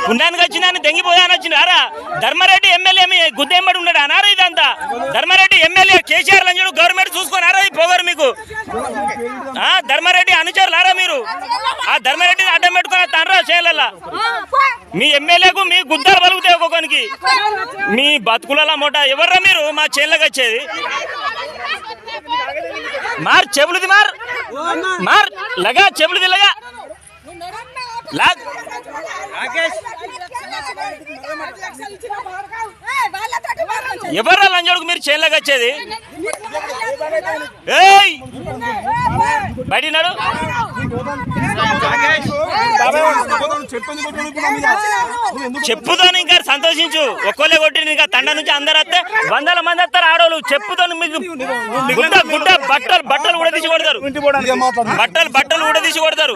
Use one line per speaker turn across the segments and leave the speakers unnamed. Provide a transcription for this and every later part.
పుణ్యానికి వచ్చిందని తెంగిపోయాని వచ్చినారా? ధర్మారెడ్డి ఎమ్మెల్యే గుద్దేంబడి ఉన్నాడు అనారా? ఇదంతా ధర్మారెడ్డి ఎమ్మెల్యే కేసీఆర్ లంజుడు గవర్నమెంట్ చూసుకున్నారా? ఈ పొగరు మీకు ధర్మారెడ్డి అనుచరులారా మీరు? ఆ ధర్మారెడ్డిని అడ్డం పెట్టుకుని తండ్రా చేయాలల్లా మీ ఎమ్మెల్యేకు మీ గుద్దాలు పలుకుతాయి ఒక్కొక్కరికి. మీ బతుకులలో మూట ఎవర్రా మీరు మా చేనులకు వచ్చేది? మార్ చెబులుది మార్ మార్ లగా చెబులుది లగా లాగ్ ఎవర్రా లంజోడుకు మీరు చేనులకు వచ్చేది? ఏయ్ బడినాడు చెప్పుతో ఇంకా సంతోషించు. ఒక్కోలే కొట్టి ఇంకా తండ నుంచి అందరు వస్తే వందల మంది వస్తారు ఆడోళ్ళు. చెప్పుతో మీకు గుడ్డ గుడ్డ బట్టలు కూడా తీసి కొడతారు. బట్టలు కూడా తీసి కొడతారు.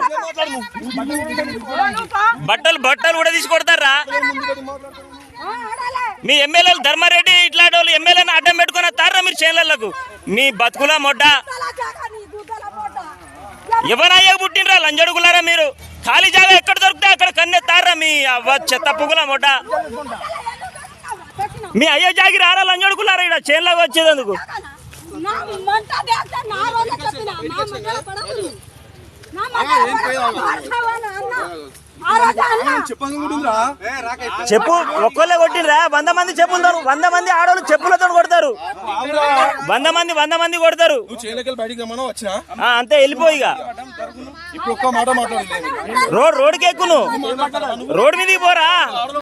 బట్టలు కూడా తీసి కొడతారా? మీ ఎమ్మెల్యేలు ధర్మారెడ్డి ఇట్లాంటి వాళ్ళు ఎమ్మెల్యేని అడ్డం పెట్టుకుని వస్తారా మీరు చేనులకు? మీ బతుకుల మొడ్డ ఎవరయ్యా పుట్టినరా లంజడుగులారా మీరు? ఖాళీ జాగా ఎక్కడ దొరికితే అక్కడ కన్నెత్తారా మీ అవ్వ చెత్త పువ్వుల మొడ్డ? మీ అయ్యే జాగి రారా లంజడుగులారా ఇక్కడ చేనులకు వచ్చేందుకు? చెప్పు ఒక్కళ్ళే కొట్టినరా? 100 మంది చెప్పులతో 100 మంది ఆడవాళ్ళు చెప్పులతో కొడతారు. 100 మంది కొడతారు. అంతే వెళ్ళిపోయిగా రోడ్డుకి ఎక్కును. రోడ్డు మీదకి పోరా.